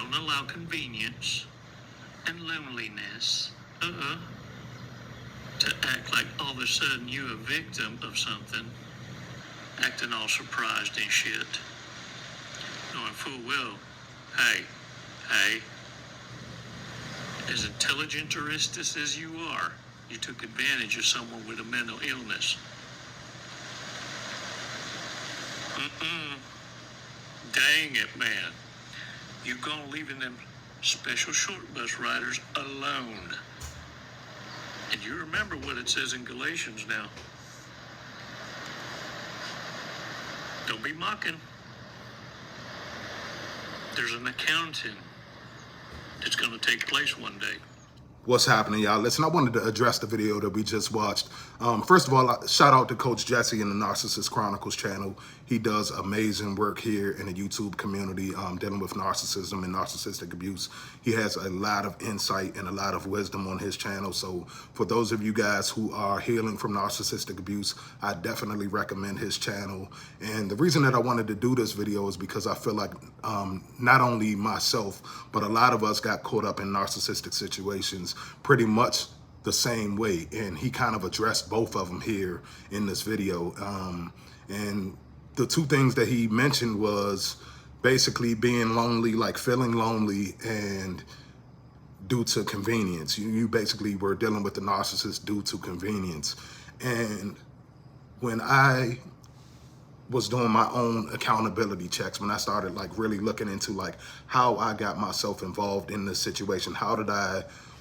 don't allow convenience and loneliness to act like all of a sudden you're a victim of something, acting all surprised and shit, knowing full well, hey, as intelligent tourist as you are, you took advantage of someone with a mental illness. Dang it, man. You gone leaving them special short bus riders alone. And you remember what it says in Galatians now. Don't be mocking. There's an accounting that's going to take place one day. What's happening, y'all? Listen, I wanted to address the video that we just watched. First of all, shout out to Coach Jesse in the Narcissist Chronicles channel. He does amazing work here in the YouTube community dealing with narcissism and narcissistic abuse. He has a lot of insight and a lot of wisdom on his channel. So for those of you guys who are healing from narcissistic abuse, I definitely recommend his channel. And the reason that I wanted to do this video is because I feel like not only myself, but a lot of us got caught up in narcissistic situations pretty much the same way, and he kind of addressed both of them here in this video. And the two things that he mentioned was basically being lonely, like feeling lonely, and due to convenience. You basically were dealing with the narcissist due to convenience. And when I was doing my own accountability checks, when I started like really looking into like how I got myself involved in this situation,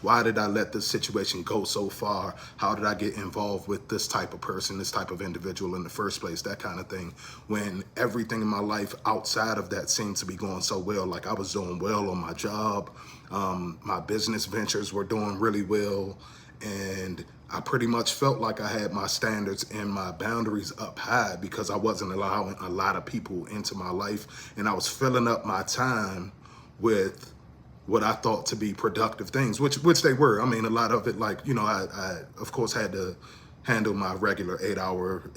why did I let this situation go so far? How did I get involved with this type of person, this type of individual in the first place, that kind of thing, when everything in my life outside of that seemed to be going so well. Like I was doing well on my job, my business ventures were doing really well, and I pretty much felt like I had my standards and my boundaries up high because I wasn't allowing a lot of people into my life, and I was filling up my time with what I thought to be productive things, which they were. I mean, a lot of it, like, you know, I of course had to handle my regular 8-hour,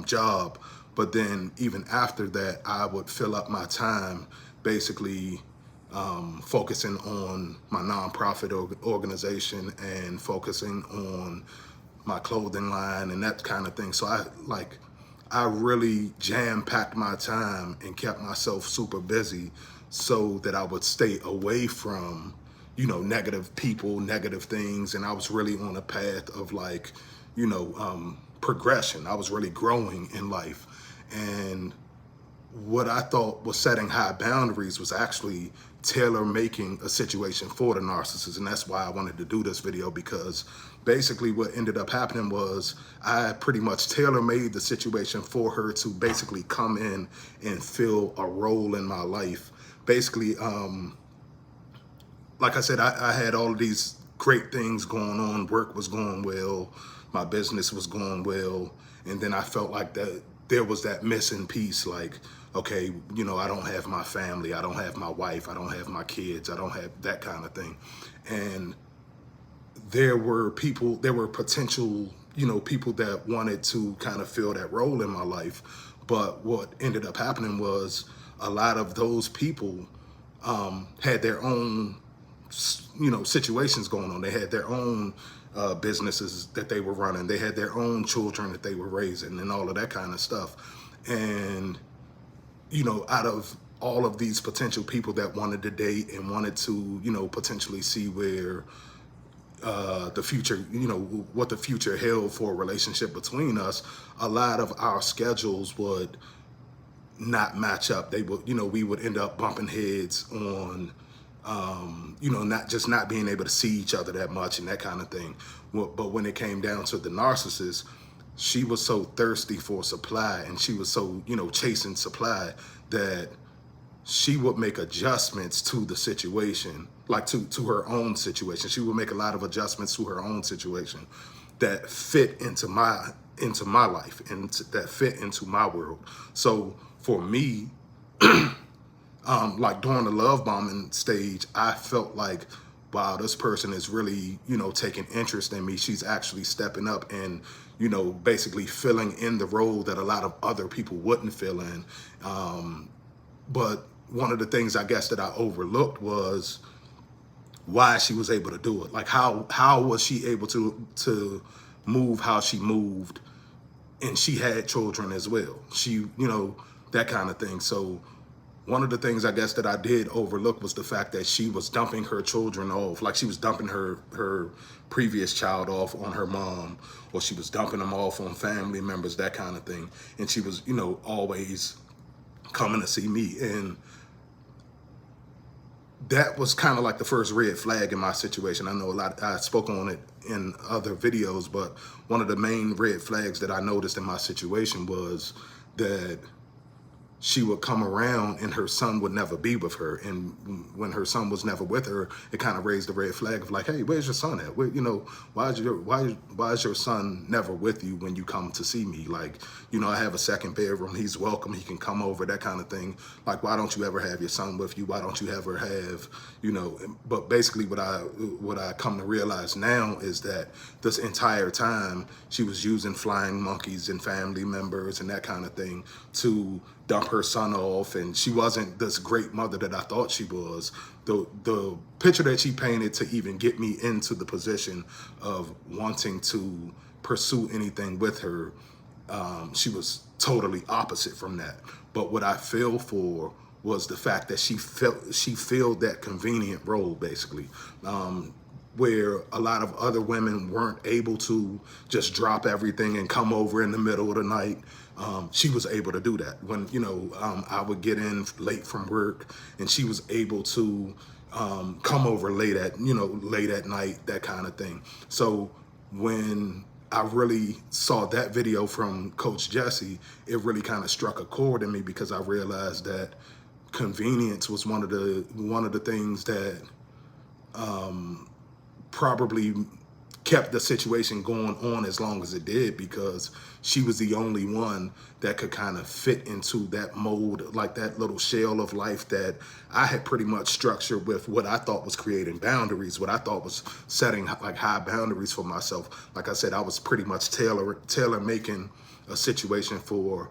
job. But then even after that, I would fill up my time basically focusing on my nonprofit organization and focusing on my clothing line and that kind of thing. So I really jam-packed my time and kept myself super busy so that I would stay away from, negative people, negative things. And I was really on a path of like, progression. I was really growing in life. And what I thought was setting high boundaries was actually tailor-making a situation for the narcissist. And that's why I wanted to do this video, because basically what ended up happening was I pretty much tailor-made the situation for her to basically come in and fill a role in my life. Basically, like I said, I had all of these great things going on. Work was going well. My business was going well. And then I felt like that there was that missing piece, like, okay, I don't have my family. I don't have my wife. I don't have my kids. I don't have that kind of thing. And there were potential, people that wanted to kind of fill that role in my life. But what ended up happening was a lot of those people had their own, situations going on. They had their own businesses that they were running. They had their own children that they were raising and all of that kind of stuff. And, out of all of these potential people that wanted to date and wanted to, potentially see where the future, what the future held for a relationship between us, a lot of our schedules would not match up. They would, we would end up bumping heads on, not being able to see each other that much and that kind of thing. But when it came down to the narcissist, she was so thirsty for supply, and she was so, chasing supply, that she would make adjustments to the situation, like to her own situation. She would make a lot of adjustments to her own situation that fit into my life and that fit into my world. So for me, like during the love bombing stage, I felt like, wow, this person is really, taking interest in me. She's actually stepping up and, basically filling in the role that a lot of other people wouldn't fill in. But one of the things I guess that I overlooked was why she was able to do it. Like how was she able to move how she moved, and she had children as well. She, you know, that kind of thing. So one of the things I guess that I did overlook was the fact that she was dumping her children off. Like she was dumping her previous child off on her mom, or she was dumping them off on family members, that kind of thing. And she was, you know, always coming to see me. And that was kind of like the first red flag in my situation. I know I spoke on it in other videos, but one of the main red flags that I noticed in my situation was that she would come around and her son would never be with her. And when her son was never with her, it kind of raised the red flag of like, hey, where's your son at? Where, you know, why is your son never with you when you come to see me? Like, you know, I have a second bedroom. He's welcome. He can come over, that kind of thing. Like, why don't you ever have your son with you? Why don't you ever have, you know, but basically what I come to realize now is that this entire time she was using flying monkeys and family members and that kind of thing to dump her son off, and she wasn't this great mother that I thought she was. The picture that she painted to even get me into the position of wanting to pursue anything with her, she was totally opposite from that. But what I fell for was the fact that she filled that convenient role, basically, where a lot of other women weren't able to just drop everything and come over in the middle of the night. She was able to do that. When, you know, I would get in late from work and she was able to come over late at night, that kind of thing. So when I really saw that video from Coach Jesse, it really kind of struck a chord in me, because I realized that convenience was one of the things that probably kept the situation going on as long as it did, because she was the only one that could kind of fit into that mold, like that little shell of life that I had pretty much structured with what I thought was creating boundaries, what I thought was setting like high boundaries for myself. Like I said, I was pretty much tailor making a situation for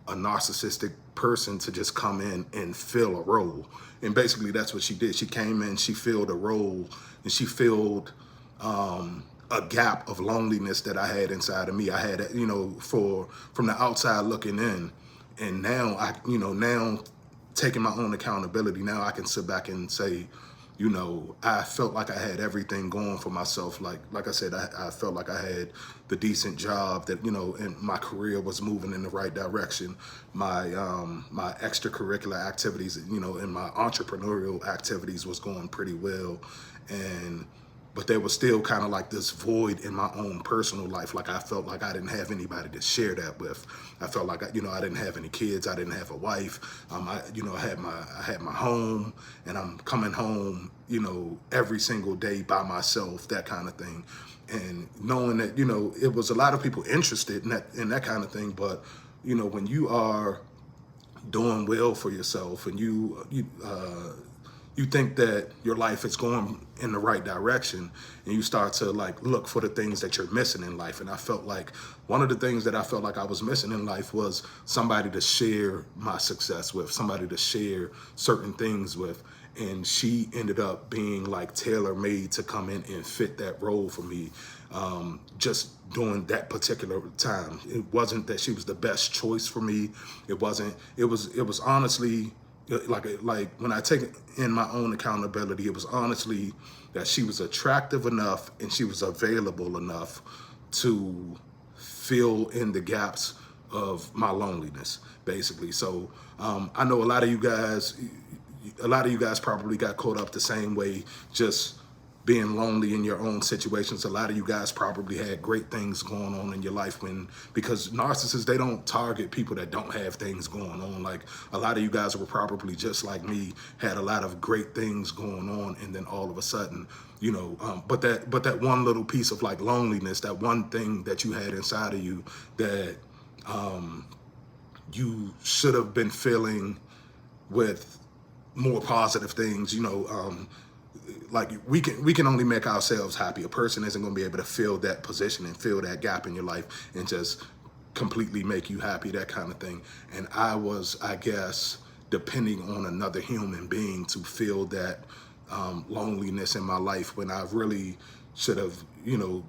a narcissistic person to just come in and fill a role. And basically that's what she did. She came in, she filled a role, and she filled a gap of loneliness that I had inside of me. I had, you know, from the outside looking in, and now now taking my own accountability, now I can sit back and say, you know, I felt like I had everything going for myself. Like I said, I felt like I had the decent job that, you know, and my career was moving in the right direction. My my extracurricular activities, you know, and my entrepreneurial activities was going pretty well. But there was still kind of like this void in my own personal life. Like I felt like I didn't have anybody to share that with. I felt like, you know, I didn't have any kids. I didn't have a wife. I had my home, and I'm coming home, you know, every single day by myself, that kind of thing. And knowing that, you know, it was a lot of people interested in that kind of thing. But, you know, when you are doing well for yourself and you think that your life is going in the right direction, and you start to like look for the things that you're missing in life. And I felt like one of the things that I felt like I was missing in life was somebody to share my success with, somebody to share certain things with. And she ended up being like tailor-made to come in and fit that role for me, just during that particular time. It wasn't that she was the best choice for me. It was honestly, like when I take in my own accountability, it was honestly that she was attractive enough and she was available enough to fill in the gaps of my loneliness, basically. So I know a lot of you guys probably got caught up the same way, just being lonely in your own situations. A lot of you guys probably had great things going on in your life, because narcissists, they don't target people that don't have things going on. Like a lot of you guys were probably just like me, had a lot of great things going on, and then all of a sudden, you know, but that one little piece of like loneliness, that one thing that you had inside of you that you should have been filling with more positive things, you know, like we can only make ourselves happy. A person isn't going to be able to fill that position and fill that gap in your life and just completely make you happy, that kind of thing. And I was, I guess, depending on another human being to feel that loneliness in my life, when I really should have, you know,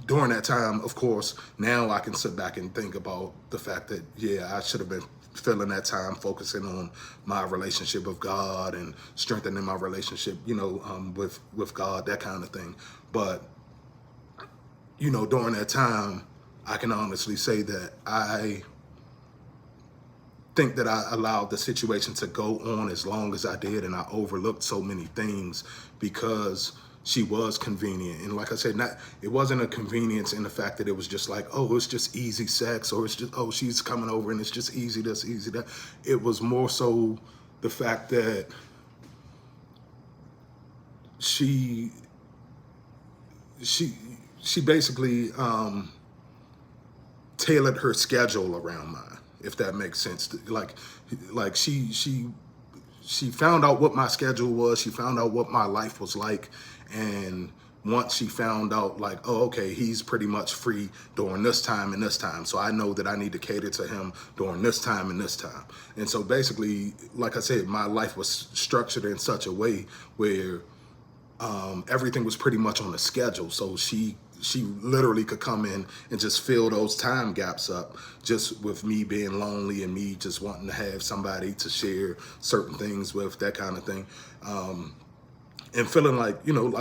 during that time, of course, now I can sit back and think about the fact that, yeah, I should have been filling that time focusing on my relationship with God and strengthening my relationship, you know, with God, that kind of thing. But, you know, during that time, I can honestly say that I think that I allowed the situation to go on as long as I did, and I overlooked so many things because she was convenient. And like I said, it wasn't a convenience in the fact that it was just like, oh, it's just easy sex, or it's just, oh, she's coming over and it's just easy this, easy that. It was more so the fact that she basically tailored her schedule around mine, if that makes sense. Like she found out what my schedule was. She found out what my life was like. And once she found out, like, oh, okay, he's pretty much free during this time and this time, so I know that I need to cater to him during this time and this time. And so basically, like I said, my life was structured in such a way where everything was pretty much on a schedule. So she literally could come in and just fill those time gaps up, just with me being lonely and me just wanting to have somebody to share certain things with, that kind of thing. And feeling like, you know,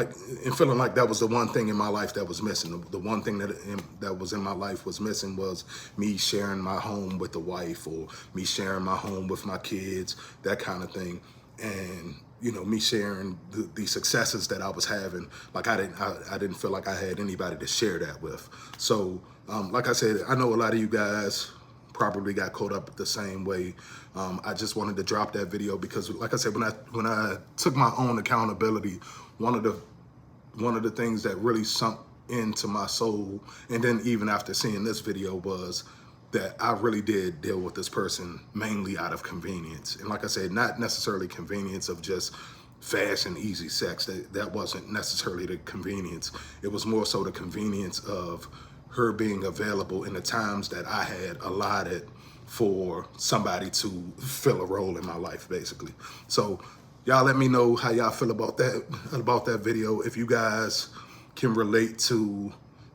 feeling like that was the one thing in my life that was missing. The one thing that was in my life was missing was me sharing my home with the wife, or me sharing my home with my kids, that kind of thing. And, you know, me sharing the successes that I was having. Like I didn't feel like I had anybody to share that with. So, like I said, I know a lot of you guys probably got caught up the same way. I just wanted to drop that video because, like I said, when I took my own accountability, one of the things that really sunk into my soul, and then even after seeing this video, was that I really did deal with this person mainly out of convenience. And like I said, not necessarily convenience of just fast and easy sex. That wasn't necessarily the convenience. It was more so the convenience of her being available in the times that I had allotted for somebody to fill a role in my life, basically. So y'all let me know how y'all feel about that video. If you guys can relate to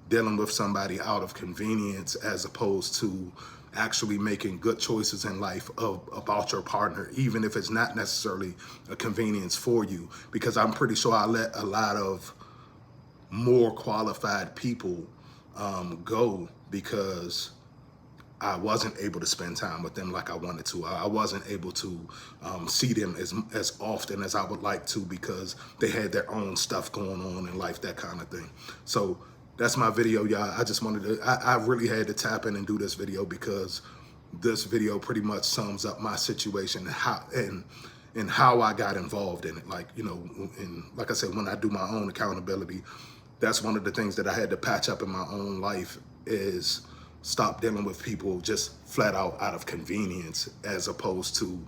dealing with somebody out of convenience as opposed to actually making good choices in life about your partner, even if it's not necessarily a convenience for you. Because I'm pretty sure I let a lot of more qualified people go because I wasn't able to spend time with them like I wanted to. I wasn't able to see them as often as I would like to because they had their own stuff going on in life, that kind of thing. So that's my video, y'all. I just wanted to, I really had to tap in and do this video because this video pretty much sums up my situation and how I got involved in it. Like, you know, and like I said, when I do my own accountability, that's one of the things that I had to patch up in my own life, is stop dealing with people just flat out of convenience, as opposed to,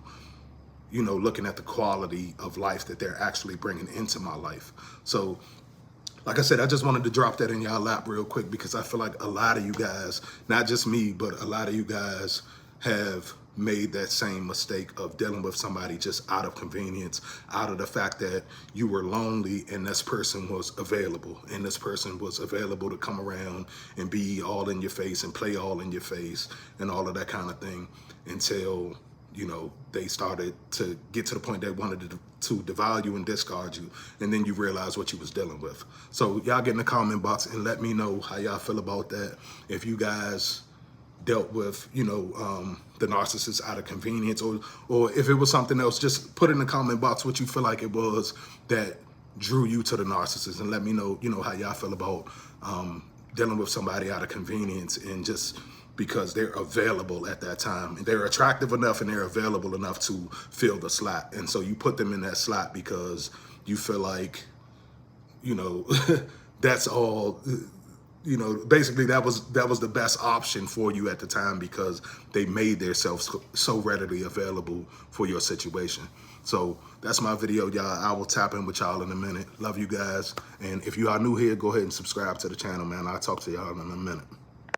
you know, looking at the quality of life that they're actually bringing into my life. So, like I said, I just wanted to drop that in y'all lap real quick because I feel like a lot of you guys, not just me, but a lot of you guys have made that same mistake of dealing with somebody just out of convenience, out of the fact that you were lonely and this person was available, and this person was available to come around and be all in your face and play all in your face and all of that kind of thing, until, you know, they started to get to the point they wanted to devalue and discard you, and then you realize what you was dealing with. So y'all get in the comment box and let me know how y'all feel about that. If you guys dealt with, you know, the narcissist out of convenience, or if it was something else, just put in the comment box what you feel like it was that drew you to the narcissist, and let me know, you know, how y'all feel about dealing with somebody out of convenience and just because they're available at that time, and they're attractive enough and they're available enough to fill the slot. And so you put them in that slot because you feel like, you know, that's all, you know, basically that was the best option for you at the time because they made themselves so readily available for your situation. So that's my video, y'all. I will tap in with y'all in a minute. Love you guys. And if you are new here, go ahead and subscribe to the channel, man. I'll talk to y'all in a minute.